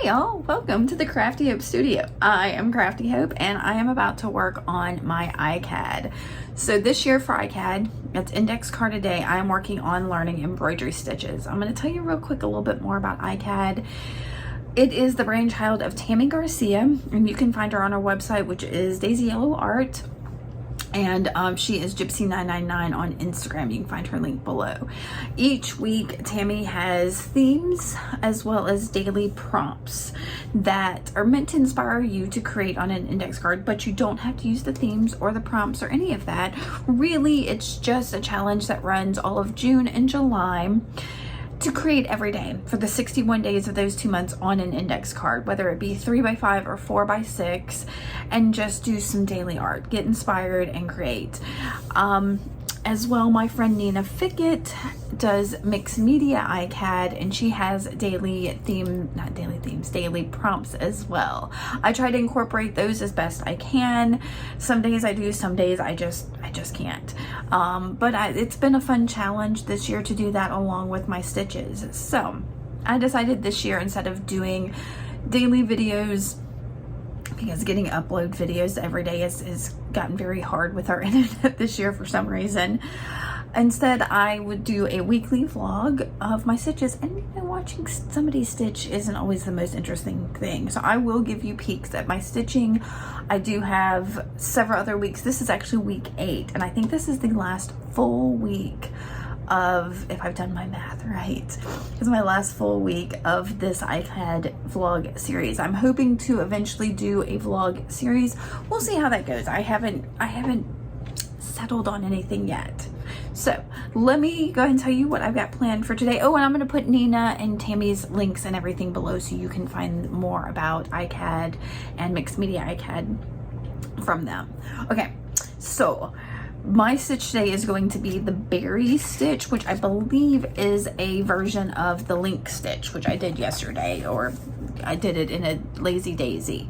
y'all, welcome to the Crafty Hope Studio. I am Crafty Hope and I am about to work on my ICAD. So this year for ICAD, it's index card a day, I am working on learning embroidery stitches. I'm going to tell you real quick a little bit more about ICAD. It is the brainchild of Tammy Garcia, and you can find her on our website, which is Daisy Yellow Art. And she is Gypsy999 on Instagram. You can find her link below. Each week, Tammy has themes as well as daily prompts that are meant to inspire you to create on an index card, but you don't have to use the themes or the prompts or any of that. Really, it's just a challenge that runs all of June and July to create every day for the 61 days of those 2 months on an index card, whether it be 3x5 or 4x6, and just do some daily art, get inspired and create. As well, my friend Nina Fickett does mixed media ICAD, and she has daily prompts as well. I try to incorporate those as best I can. Some days I do, some days I just can't. But it's been a fun challenge this year to do that along with my stitches. So I decided this year, instead of doing daily videos, because getting upload videos every day has gotten very hard with our internet this year for some reason. Instead, I would do a weekly vlog of my stitches, and watching somebody stitch isn't always the most interesting thing. So I will give you peeks at my stitching. I do have several other weeks. This is actually week 8, and I think this is the last full week of, if I've done my math right, it's my last full week of this ICAD vlog series. I'm hoping to eventually do a vlog series. We'll see how that goes. I haven't settled on anything yet. So let me go ahead and tell you what I've got planned for today. Oh, and I'm going to put Nina and Tammy's links and everything below so you can find more about ICAD and mixed media ICAD from them. Okay, so my stitch today is going to be the berry stitch, which I believe is a version of the link stitch, which I did yesterday, or I did it in a lazy daisy.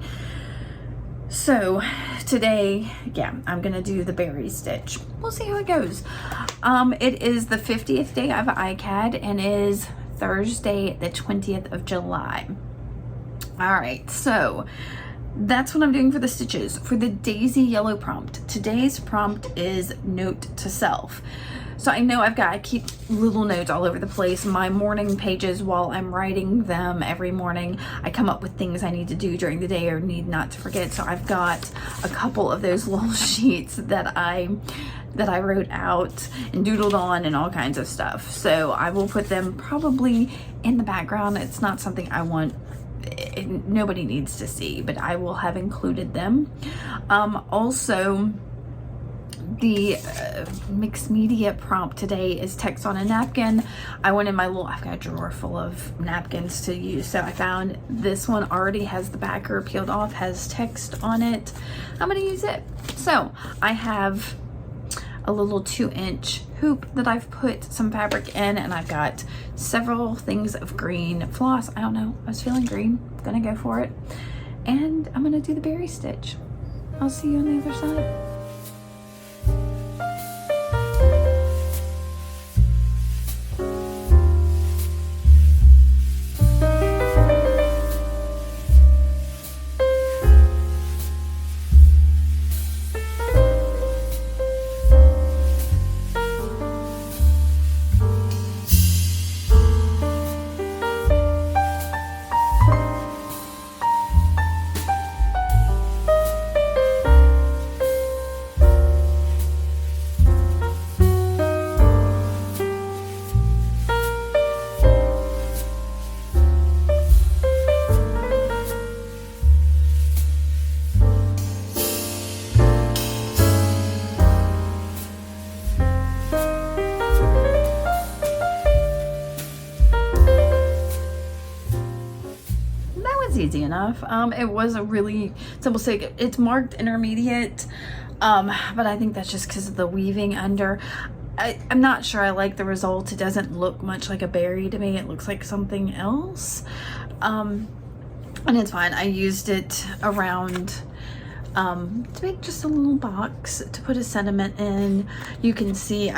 So today, yeah, I'm gonna do the berry stitch. We'll see how it goes. It is the 50th day of ICAD and is Thursday, the 20th of July. All right, so that's what I'm doing for the stitches. For the Daisy Yellow prompt, today's prompt is note to self. So I know I keep little notes all over the place. My morning pages, while I'm writing them every morning, I come up with things I need to do during the day or need not to forget. So I've got a couple of those little sheets that I wrote out and doodled on and all kinds of stuff. So I will put them probably in the background. It's not something I want nobody needs to see, but I will have included them. Also, the mixed media prompt today is text on a napkin. I went in my I've got a drawer full of napkins to use, so I found this one already has the backer peeled off, has text on it. I'm gonna use it. So I have a little 2-inch hoop that I've put some fabric in, and I've got several things of green floss. I don't know, I was feeling green, gonna go for it. And I'm gonna do the berry stitch. I'll see you on the other side. Easy enough. It was a really simple stick. It's marked intermediate, but I think that's just because of the weaving under. I'm not sure I like the result. It doesn't look much like a berry to me. It looks like something else, and it's fine. I used it around to make just a little box to put a sentiment in. You can see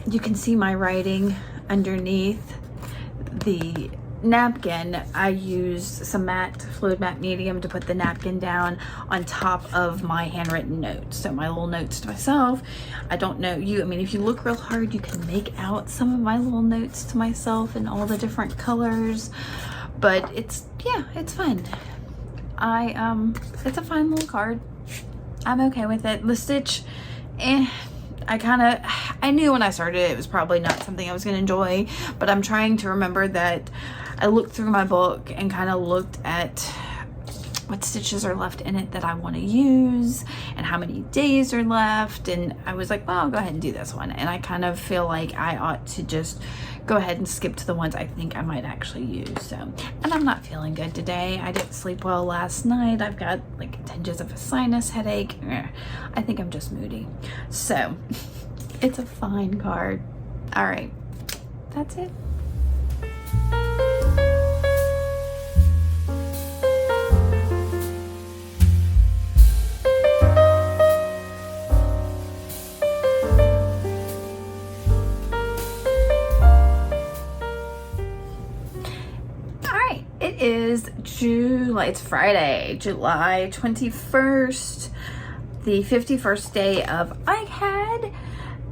you can see my writing underneath the napkin, I used some fluid matte medium to put the napkin down on top of my handwritten notes. So my little notes to myself. I don't know you, I mean, if you look real hard, you can make out some of my little notes to myself in all the different colors, but it's, yeah, it's fun. It's a fine little card. I'm okay with it. The stitch, I knew when I started it was probably not something I was going to enjoy, but I'm trying to remember that I looked through my book and kind of looked at what stitches are left in it that I want to use and how many days are left, and I was like, well, I'll go ahead and do this one. And I kind of feel like I ought to just go ahead and skip to the ones I think I might actually use. So, and I'm not feeling good today. I didn't sleep well last night. I've got like tinges of a sinus headache. I think I'm just moody. So it's a fine card. All right, that's it. It's Friday, July 21st, the 51st day of ICAD,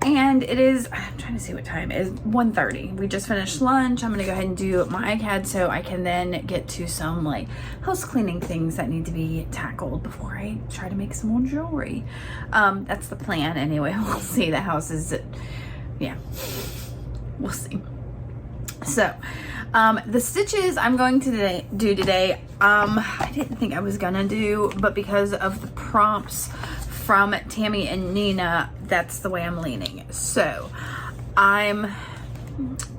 and it is, I'm trying to see what time it is, 1:30. We just finished lunch. I'm gonna go ahead and do my ICAD so I can then get to some like house cleaning things that need to be tackled before I try to make some more jewelry. That's the plan anyway. We'll see. The house is, yeah, we'll see. So the stitches I'm going to do today, I didn't think I was gonna do, but because of the prompts from Tammy and Nina, that's the way I'm leaning. So I'm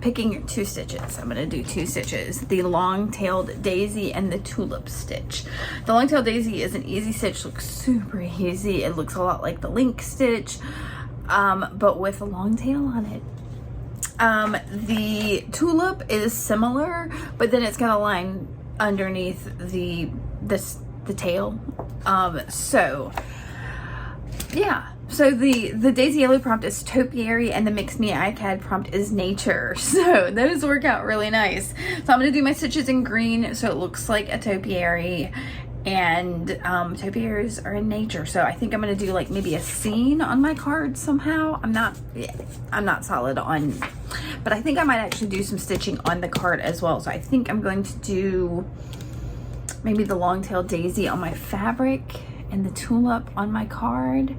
picking two stitches. I'm gonna do two stitches, the long-tailed daisy and the tulip stitch. The long-tailed daisy is an easy stitch, looks super easy. It looks a lot like the link stitch, but with a long tail on it. The tulip is similar, but then it's got a line underneath the tail. So yeah. So the Daisy Yellow prompt is topiary and the Mix Me ICAD prompt is nature. So those work out really nice. So I'm gonna do my stitches in green so it looks like a topiary. And topiaries are in nature, so I think I'm gonna do like maybe a scene on my card somehow. I'm not solid on, but I think I might actually do some stitching on the card as well. So I think I'm going to do maybe the long-tailed daisy on my fabric and the tulip on my card.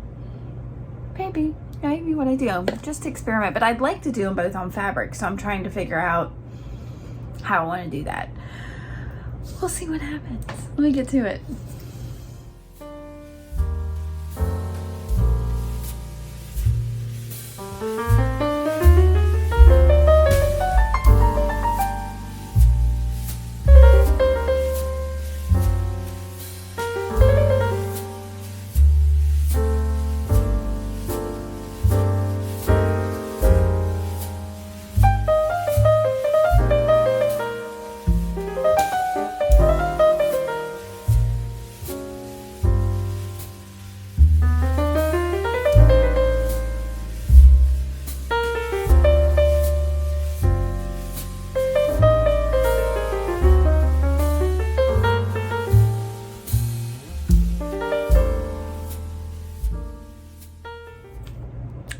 Maybe what I do, just to experiment, but I'd like to do them both on fabric, so I'm trying to figure out how I want to do that. We'll see what happens. Let me get to it.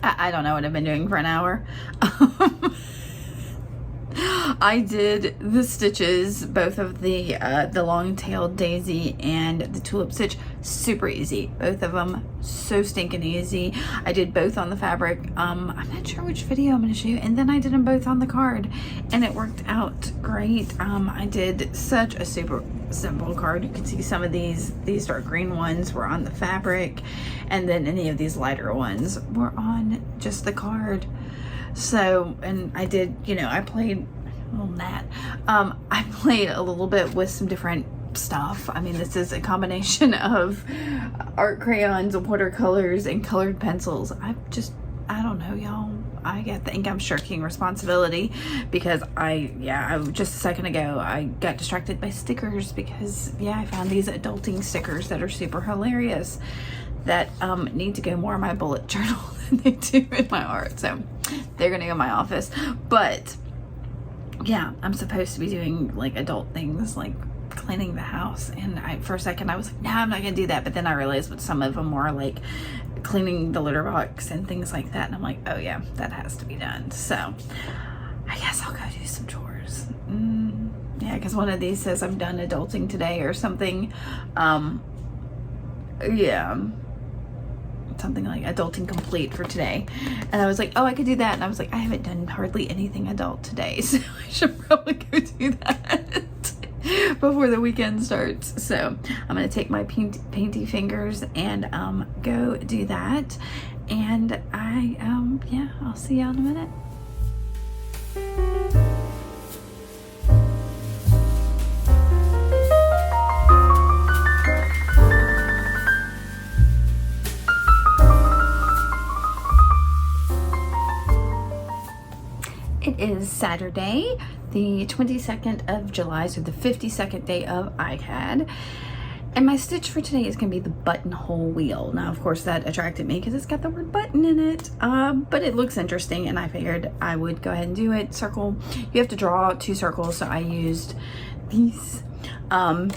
I don't know what I've been doing for an hour. I did the stitches, both of the long-tailed daisy and the tulip stitch, super easy. Both of them so stinking easy. I did both on the fabric. I'm not sure which video I'm going to shoot, and then I did them both on the card, and it worked out great. I did such a super simple card. You can see some of these dark green ones were on the fabric, and then any of these lighter ones were on just the card. So, and I did, you know, I played I played a little bit with some different stuff. I mean, this is a combination of art crayons, watercolors, and colored pencils. I don't know, y'all. I think I'm shirking responsibility because just a second ago I got distracted by stickers because I found these adulting stickers that are super hilarious that need to go more in my bullet journal than they do in my art. So they're gonna go in my office. But yeah, I'm supposed to be doing like adult things like cleaning the house, and for a second I was like, no, I'm not gonna do that, but then I realized what some of them were, like cleaning the litter box and things like that, and I'm like, oh yeah, that has to be done. So I guess I'll go do some chores. Yeah, because one of these says I'm done adulting today or something. Yeah, something like adulting complete for today, and I was like, oh, I could do that, and I was like, I haven't done hardly anything adult today, so I should probably go do that before the weekend starts. So I'm gonna take my painty fingers and go do that, and yeah, I'll see y'all in a minute. It is Saturday, the 22nd of July, so the 52nd day of ICAD. And my stitch for today is going to be the buttonhole wheel. Now, of course, that attracted me because it's got the word button in it. But it looks interesting, and I figured I would go ahead and do it. Circle. You have to draw 2 circles, so I used these. And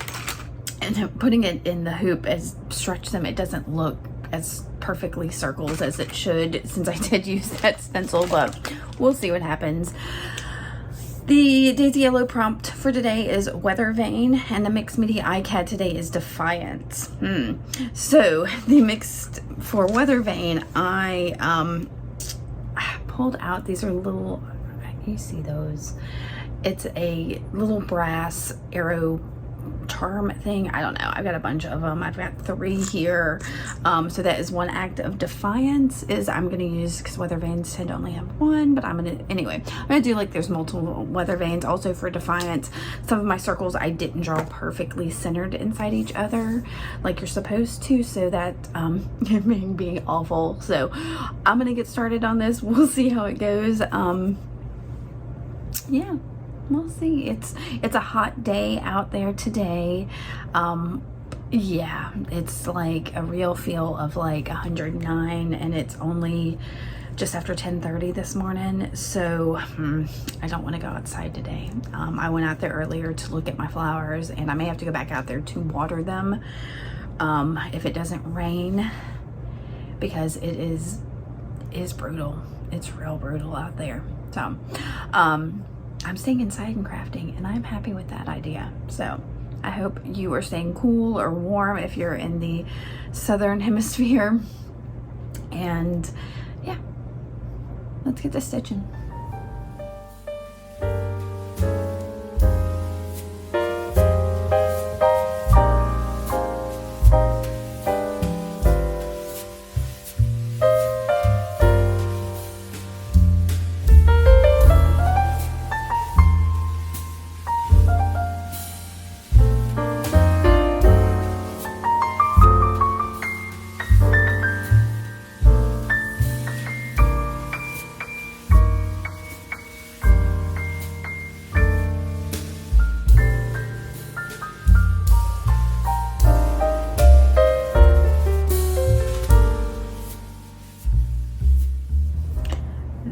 putting it in the hoop as stretch them, it doesn't look as perfectly circles as it should, since I did use that stencil, but we'll see what happens. The Daisy Yellow prompt for today is Weather Vane, and the mixed media ICAD today is Defiance. So the mixed for Weather Vane, I pulled out, these are little, you see those, it's a little brass arrow charm thing. I don't know, I've got a bunch of them. I've got 3 here. So that is one act of defiance, is I'm gonna use, because weather vanes tend to only have 1, but I'm gonna do like there's multiple weather vanes also for defiance. Some of my circles I didn't draw perfectly centered inside each other like you're supposed to, so that it may be awful. So I'm gonna get started on this. We'll see how it goes. Yeah, we'll see. It's a hot day out there today. Yeah, it's like a real feel of like 109, and it's only just after 10:30 this morning, so I don't want to go outside today. I went out there earlier to look at my flowers, and I may have to go back out there to water them if it doesn't rain, because it is brutal. It's real brutal out there. So I'm staying inside and crafting, and I'm happy with that idea. So I hope you are staying cool or warm if you're in the southern hemisphere. And yeah, let's get to stitching.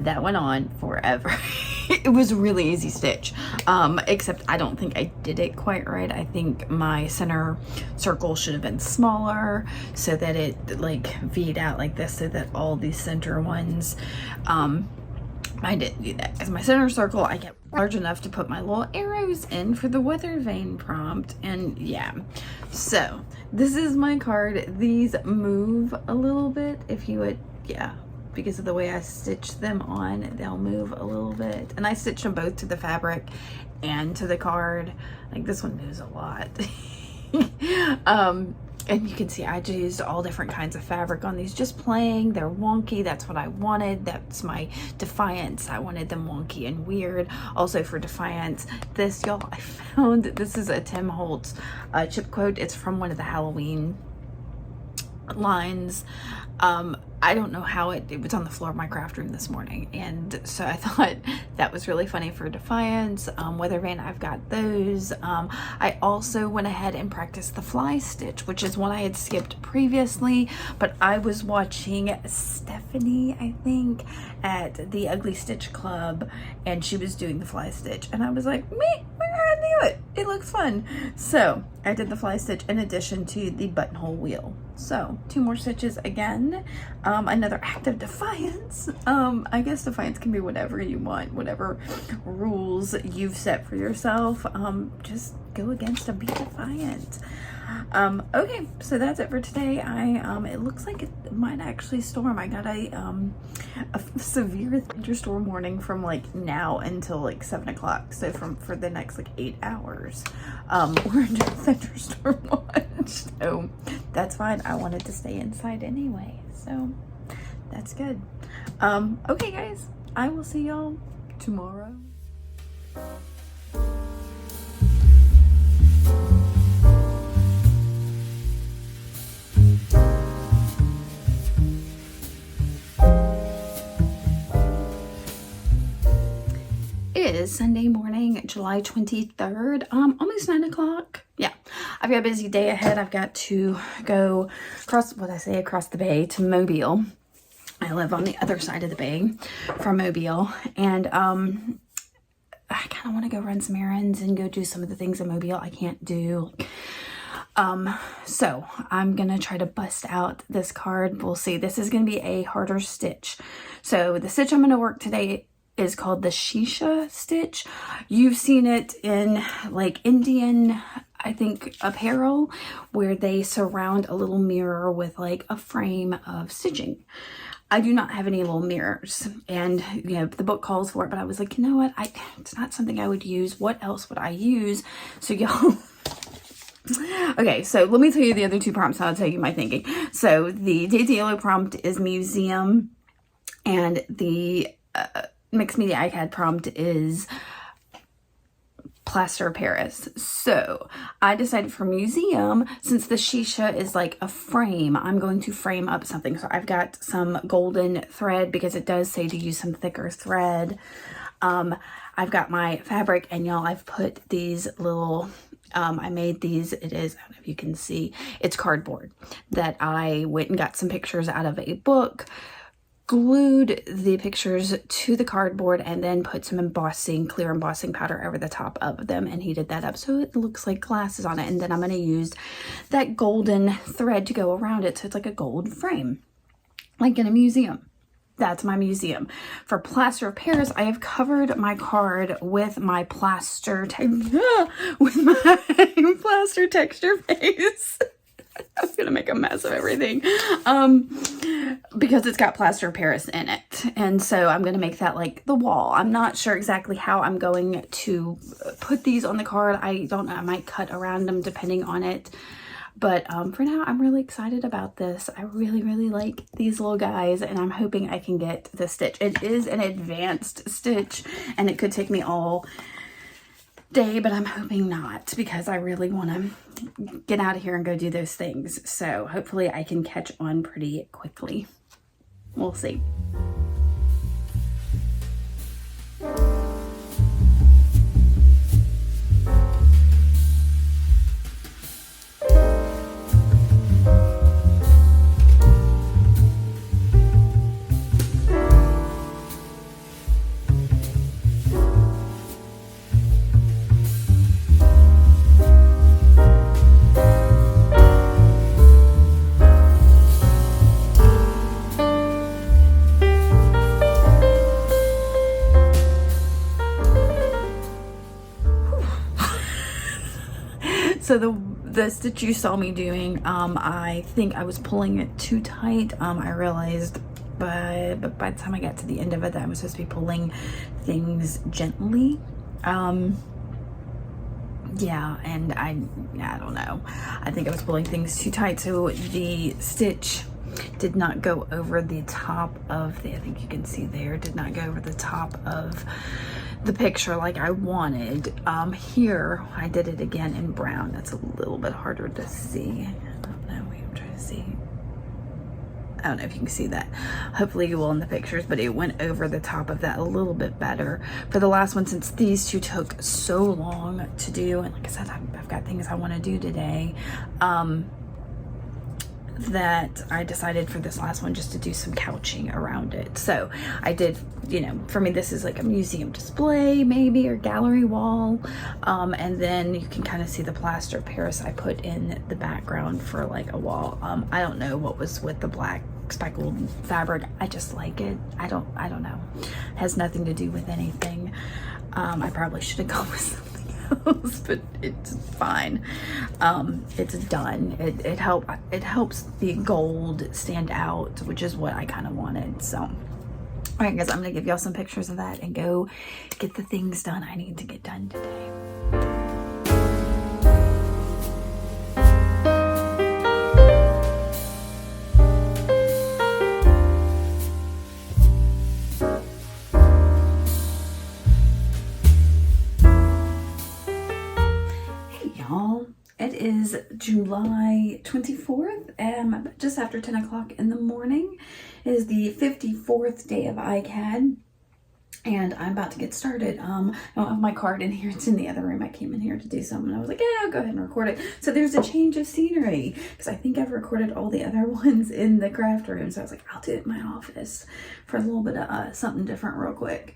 That went on forever. It was a really easy stitch, except I don't think I did it quite right. I think my center circle should have been smaller so that it like V'd out like this, so that all these center ones, I didn't do that, because my center circle I get large enough to put my little arrows in for the weather vane prompt. And yeah, so this is my card. These move a little bit if you would, yeah, because of the way I stitch them on, they'll move a little bit. And I stitched them both to the fabric and to the card. Like this one moves a lot. And you can see I just used all different kinds of fabric on these, just playing. They're wonky, that's what I wanted. That's my Defiance. I wanted them wonky and weird. Also for Defiance, this, y'all, I found, this is a Tim Holtz chip quote. It's from one of the Halloween lines. I don't know how it was on the floor of my craft room this morning, and so I thought that was really funny for Defiance. Weather Vane, I've got those. I also went ahead and practiced the fly stitch, which is one I had skipped previously, but I was watching Stephanie, I think, at the Ugly Stitch Club, and she was doing the fly stitch, and I was like, me, I knew it. It looks fun. So I did the fly stitch in addition to the buttonhole wheel. So 2 more stitches again. Another act of defiance. I guess defiance can be whatever you want, whatever rules you've set for yourself. Just go against them, be defiant. Okay, so that's it for today. It looks like it might actually storm. I got a severe thunderstorm warning from like now until like 7 o'clock. So for the next like 8 hours, we're under thunderstorm watch. So that's fine. I wanted to stay inside anyway, so that's good. Okay guys, I will see y'all tomorrow. It is Sunday morning, July 23rd, almost 9 o'clock. Yeah, I've got a busy day ahead. I've got to go across the bay to Mobile. I live on the other side of the bay from Mobile, and I kind of want to go run some errands and go do some of the things in Mobile I can't do. So I'm gonna try to bust out this card. We'll see. This is gonna be a harder stitch. So the stitch I'm gonna work today is called the shisha stitch. You've seen it in like Indian, I think, apparel, where they surround a little mirror with like a frame of stitching. I do not have any little mirrors, and you know, the book calls for it, but I was like, you know what, it's not something I would use. What else would I use? So y'all, okay, so let me tell you the other 2 prompts, and I'll tell you my thinking. So the Daisy Yellow prompt is museum, and the Mixed Media ICAD prompt is plaster of Paris. So I decided for museum, since the shisha is like a frame, I'm going to frame up something. So I've got some golden thread, because it does say to use some thicker thread. I've got my fabric, and y'all, I've put these little, I made these, it is, I don't know if you can see, it's cardboard that I went and got some pictures out of a book, glued the pictures to the cardboard, and then put some embossing, clear embossing powder over the top of them and heated that up so it looks like glasses on it. And then I'm going to use that golden thread to go around it, so it's like a gold frame, like in a museum. That's my museum. For plaster of Paris, I have covered my card with my plaster plaster texture base. I was gonna make a mess of everything, because it's got plaster of Paris in it, and so I'm gonna make that like the wall. I'm not sure exactly how I'm going to put these on the card. I don't know, I might cut around them depending on it, but for now I'm really excited about this. I really like these little guys, and I'm hoping I can get the stitch. It is an advanced stitch, and it could take me all day, but I'm hoping not, because I really want to get out of here and go do those things. So hopefully I can catch on pretty quickly. We'll see. So the stitch you saw me doing, I think I was pulling it too tight. I realized but by the time I got to the end of it that I was supposed to be pulling things gently. Yeah, and I don't know. I think I was pulling things too tight, so the stitch did not go over the top of the, I think you can see there, did not go over the top of the picture like I wanted. Here I did it again in brown. That's a little bit harder to see. I don't know, I'm trying to see. I don't know if you can see that. Hopefully you will in the pictures, but it went over the top of that a little bit better for the last one, since these two took so long to do. And like I said, I've got things I want to do today. That I decided for this last one just to do some couching around it. So I did, you know, for me this is like a museum display maybe, or gallery wall, and then you can kind of see the plaster of Paris I put in the background for like a wall. I don't know what was with the black speckled fabric. I just like it. I don't know, it has nothing to do with anything. I probably should have gone with something else, but it's fine. It's done. It helps the gold stand out, which is what I kind of wanted. So all right guys, I'm gonna give y'all some pictures of that and go get the things done I need to get done today. It is July 24th, just after 10 o'clock in the morning. It is the 54th day of ICAD, and I'm about to get started. I don't have my card in here. It's in the other room. I came in here to do something. I was like, yeah, I'll go ahead and record it. So there's a change of scenery, because I think I've recorded all the other ones in the craft room. So I was like, I'll do it in my office for a little bit of something different real quick.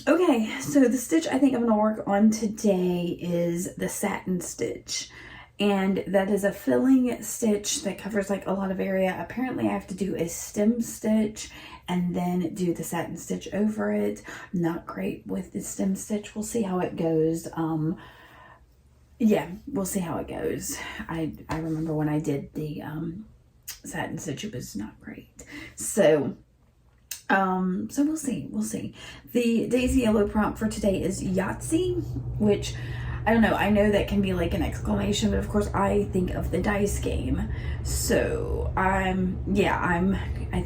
Okay, so the stitch I think I'm going to work on today is the satin stitch, and that is a filling stitch that covers like a lot of area. Apparently I have to do a stem stitch and then do the satin stitch over it. I'm not great with the stem stitch. We'll see how it goes. Yeah, we'll see how it goes. I remember when I did the satin stitch, it was not great. So we'll see. The Daisy Yellow prompt for today is Yahtzee, which I don't know. I know that can be like an exclamation, but of course I think of the dice game. So I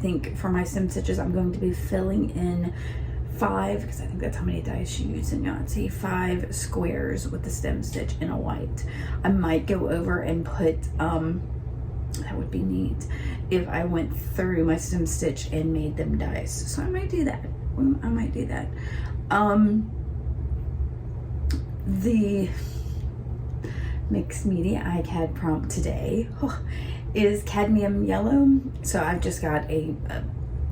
think for my stem stitches, I'm going to be filling in 5, because I think that's how many dice you use in Yahtzee, 5 squares with the stem stitch in a white. I might go over and put, that would be neat if I went through my stem stitch and made them dice. So I might do that. The mixed media ICAD prompt today is cadmium yellow. So I've just got a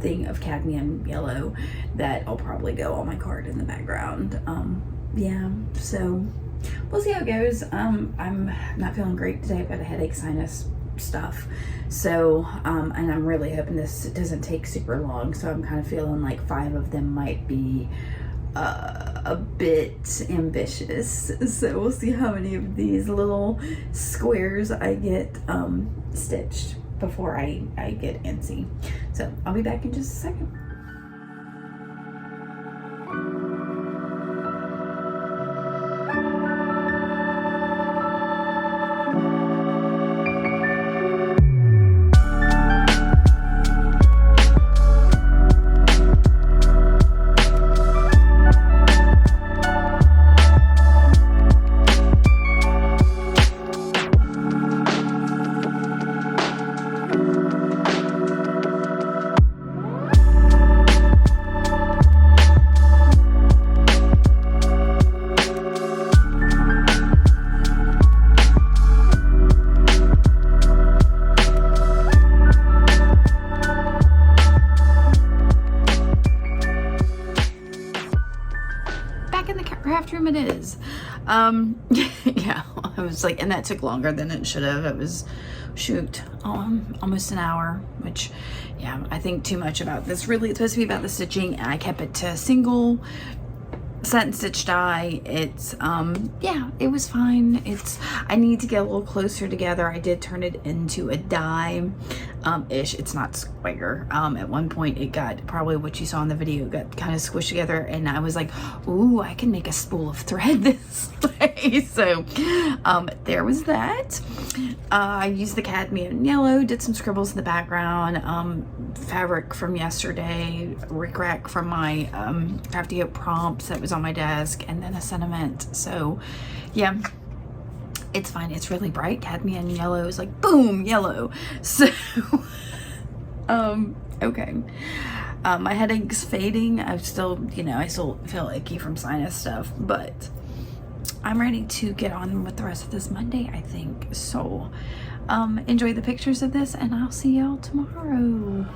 thing of cadmium yellow that I'll probably go on my card in the background. Yeah, so we'll see how it goes. I'm not feeling great today. I've got a headache, sinus stuff, so and I'm really hoping this doesn't take super long, so I'm kind of feeling like 5 of them might be a bit ambitious. So we'll see how many of these little squares I get stitched before I get antsy. So I'll be back in just a second. Room it is. Yeah, I was like, and that took longer than it should have. It was, shoot, almost an hour, which, yeah, I think too much about this. Really, it's supposed to be about the stitching, and I kept it to single satin stitch die. It's yeah, it was fine. I need to get a little closer together. I did turn it into a die ish. It's not square. At one point it got, probably what you saw in the video, got kind of squished together, and I was like, ooh, I can make a spool of thread this way. So there was that. I used the cadmium yellow, did some scribbles in the background, fabric from yesterday, rickrack from my Crafty Hope prompts that was on my desk, and then a sentiment. So yeah, It's fine. It's really bright. Cadmium yellow is like boom yellow. So, okay. My headache's fading. I still feel icky from sinus stuff, but I'm ready to get on with the rest of this Monday, I think. So, enjoy the pictures of this, and I'll see y'all tomorrow.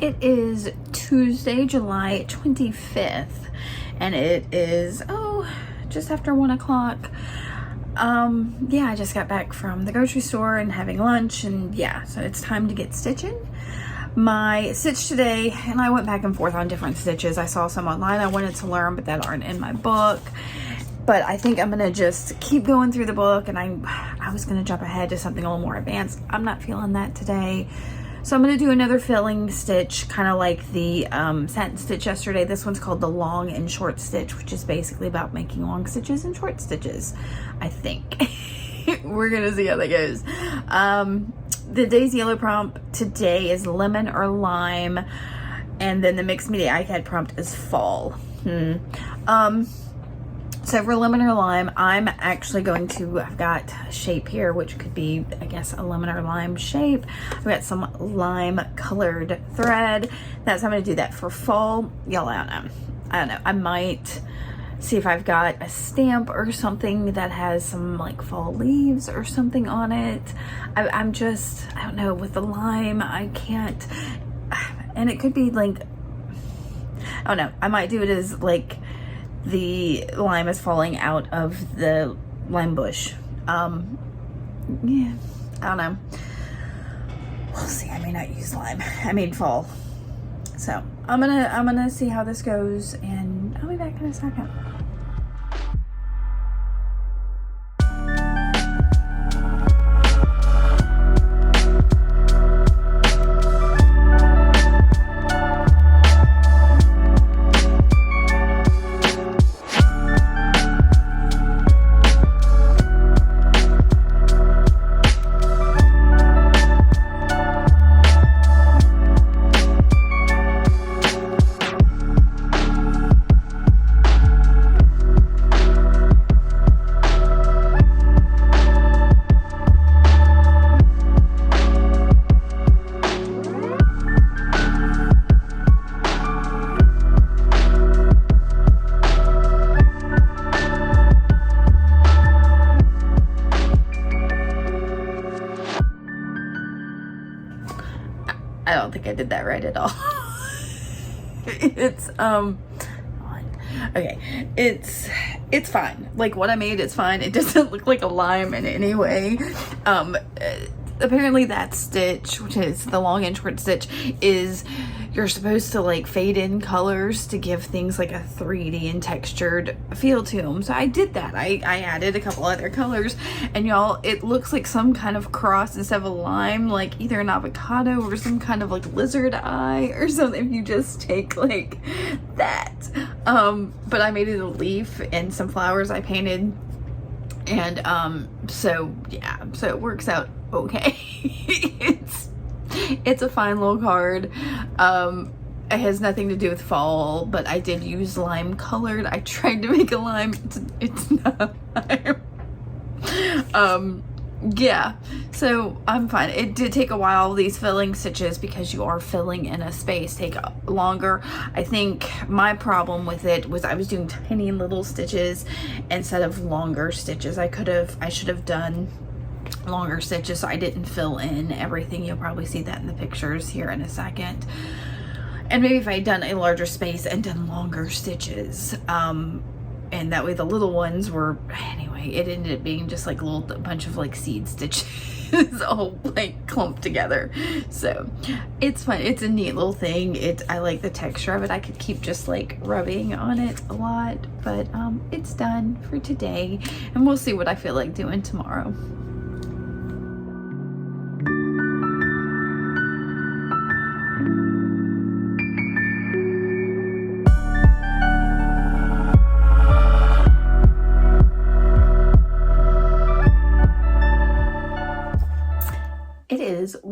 It is Tuesday, July 25th, and it is, just after 1 o'clock. Yeah, I just got back from the grocery store and having lunch, and yeah, so it's time to get stitching. My stitch today, and I went back and forth on different stitches. I saw some online I wanted to learn, but that aren't in my book. But I think I'm gonna just keep going through the book, and I was gonna jump ahead to something a little more advanced. I'm not feeling that today. So I'm going to do another filling stitch, kind of like the satin stitch yesterday. This one's called the long and short stitch, which is basically about making long stitches and short stitches, I think. We're going to see how that goes. The day's yellow prompt today is lemon or lime. And then the mixed media ICAD prompt is fall. So for lemon or lime, I'm actually going to, I've got a shape here, which could be, I guess, a lemon or lime shape. I've got some lime colored thread. That's how I'm going to do that for fall. Y'all, I don't know. I might see if I've got a stamp or something that has some like fall leaves or something on it. I'm just, I don't know, with the lime, I can't, and it could be like, I don't know. I might do it as like, the lime is falling out of the lime bush. Yeah, I don't know. We'll see. I may not use lime. I mean fall. So I'm gonna see how this goes, and I'll be back in a second. I don't think I did that right at all. It's okay, it's fine. Like what I made, it's fine. It doesn't look like a lime in any way. Apparently that stitch, which is the long and short stitch, is you're supposed to like fade in colors to give things like a 3D and textured feel to them. So I did that. I added a couple other colors, and y'all, it looks like some kind of cross instead of a lime, like either an avocado or some kind of like lizard eye or something, if you just take like that. But I made it a leaf and some flowers I painted, and so yeah, so it works out okay. It's a fine little card. It has nothing to do with fall, but I did use lime colored. I tried to make a lime. It's not lime. Yeah, so I'm fine. It did take a while, these filling stitches, because you are filling in a space, take longer. I think my problem with it was I was doing tiny little stitches instead of longer stitches. I should have done longer stitches so I didn't fill in everything. You'll probably see that in the pictures here in a second. And maybe if I had done a larger space and done longer stitches, and that way the little ones were, anyway, it ended up being just like a bunch of like seed stitches all like clumped together. So it's fun. It's a neat little thing. I like the texture of it. I could keep just like rubbing on it a lot, but it's done for today, and we'll see what I feel like doing tomorrow.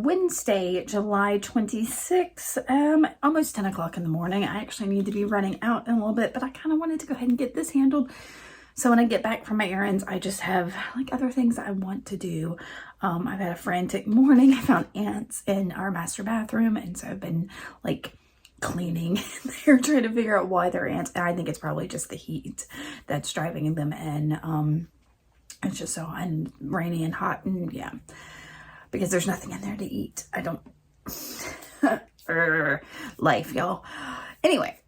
Wednesday, July 26th, almost 10 o'clock in the morning. I actually need to be running out in a little bit, but I kind of wanted to go ahead and get this handled. So when I get back from my errands, I just have like other things I want to do. I've had a frantic morning. I found ants in our master bathroom, and so I've been like cleaning there, trying to figure out why they're ants. And I think it's probably just the heat that's driving them in. It's just so rainy and hot, and yeah, because there's nothing in there to eat. I don't life, y'all. Anyway,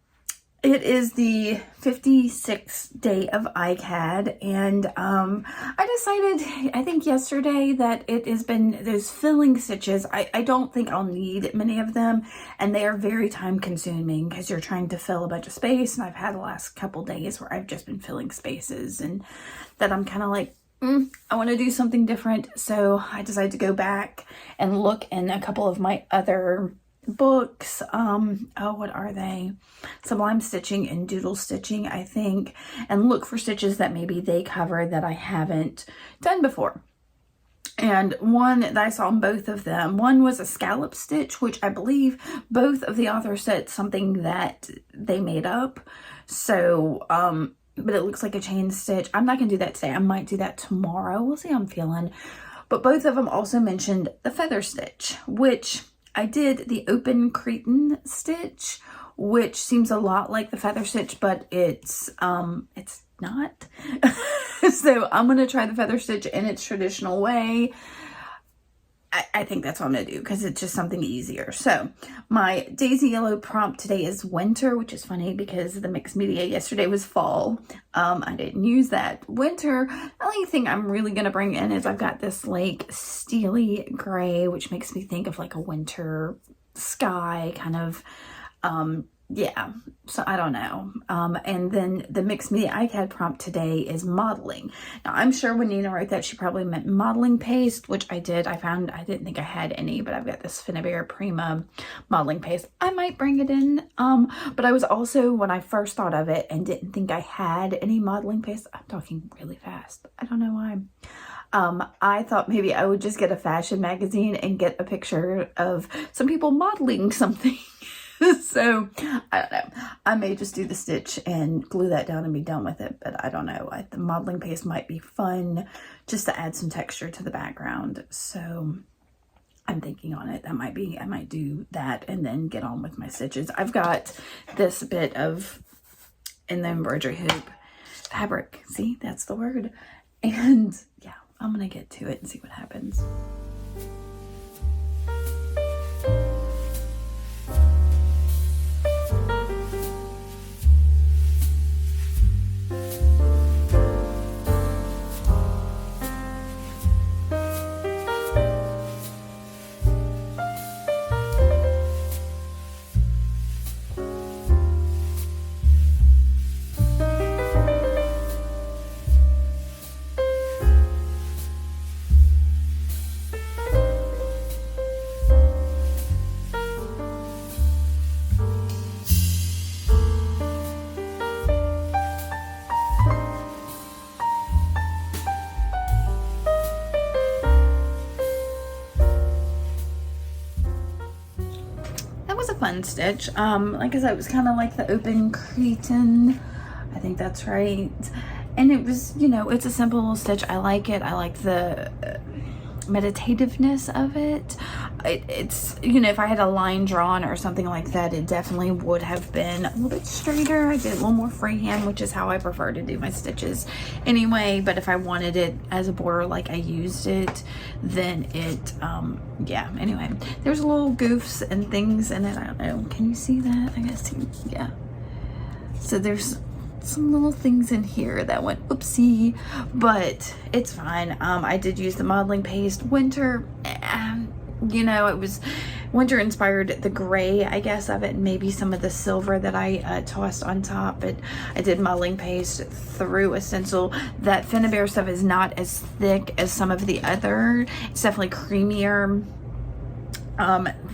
it is the 56th day of ICAD, and I decided, I think yesterday, that it has been those filling stitches. I don't think I'll need many of them, and they are very time consuming because you're trying to fill a bunch of space, and I've had the last couple days where I've just been filling spaces, and that I'm kind of like, I want to do something different. So I decided to go back and look in a couple of my other books. What are they? Sublime Stitching and Doodle Stitching, I think, and look for stitches that maybe they cover that I haven't done before. And one that I saw in both of them, one was a scallop stitch, which I believe both of the authors said something that they made up. So, but it looks like a chain stitch. I'm not gonna do that today. I might do that tomorrow. We'll see how I'm feeling. But both of them also mentioned the feather stitch, which I did the open cretin stitch, which seems a lot like the feather stitch, but it's not. So I'm gonna try the feather stitch in its traditional way. I think that's what I'm going to do because it's just something easier. So my Daisy Yellow prompt today is winter, which is funny because the mixed media yesterday was fall. I didn't use that. Winter, the only thing I'm really going to bring in is I've got this like steely gray, which makes me think of like a winter sky kind of, yeah, so I don't know. And then the mixed media ICAD prompt today is modeling. Now, I'm sure when Nina wrote that, she probably meant modeling paste, which I did. I didn't think I had any, but I've got this Finnabair Prima modeling paste. I might bring it in. But I was also, when I first thought of it and didn't think I had any modeling paste, I'm talking really fast. I don't know why. I thought maybe I would just get a fashion magazine and get a picture of some people modeling something. So I don't know. I may just do the stitch and glue that down and be done with it, but I don't know. The modeling paste might be fun just to add some texture to the background. So I'm thinking on it. I might do that and then get on with my stitches. I've got this bit of, in the embroidery hoop, fabric. See, that's the word. And yeah, I'm gonna get to it and see what happens. Fun stitch. Like I said, it was kind of like the open cretin. I think that's right. And it was, you know, it's a simple little stitch. I like it. I like the meditativeness of it. It's, you know, if I had a line drawn or something like that, it definitely would have been a little bit straighter. I did a little more freehand, which is how I prefer to do my stitches anyway. But if I wanted it as a border like I used it, then it, yeah, anyway, there's little goofs and things in it. I don't know. Can you see that? I guess, yeah. So there's some little things in here that went oopsie, but it's fine. I did use the modeling paste. Winter, you know, it was winter inspired, the gray, I guess, of it, and maybe some of the silver that I tossed on top. But I did modeling paste through a stencil. That Finnabair stuff is not as thick as some of the other. It's definitely creamier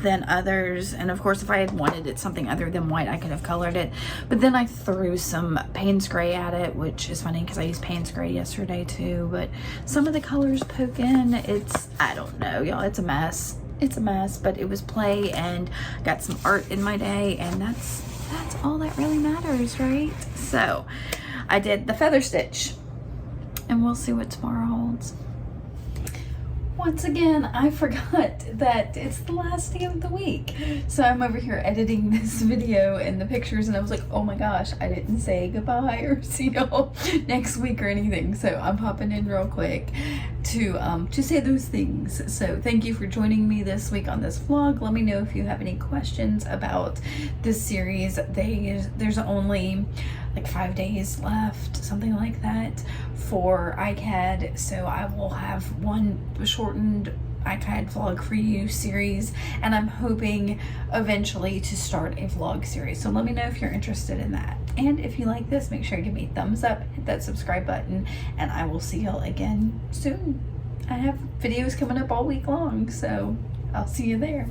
than others. And of course, if I had wanted it something other than white, I could have colored it. But then I threw some Payne's Gray at it, which is funny because I used Payne's Gray yesterday too. But some of the colors poke in. It's, I don't know, y'all, it's a mess. it's a mess, but it was play and got some art in my day, and that's all that really matters, right? So I did the feather stitch, and we'll see what tomorrow holds. Once again, I forgot that it's the last day of the week. So I'm over here editing this video and the pictures, and I was like, oh my gosh, I didn't say goodbye or see y'all next week or anything. So I'm popping in real quick to say those things. So thank you for joining me this week on this vlog. Let me know if you have any questions about this series. There's only like 5 days left, something like that, for ICAD. So I will have one shortened ICAD vlog for you series, and I'm hoping eventually to start a vlog series. So let me know if you're interested in that. And if you like this, make sure you give me a thumbs up, hit that subscribe button, and I will see y'all again soon. I have videos coming up all week long, so I'll see you there.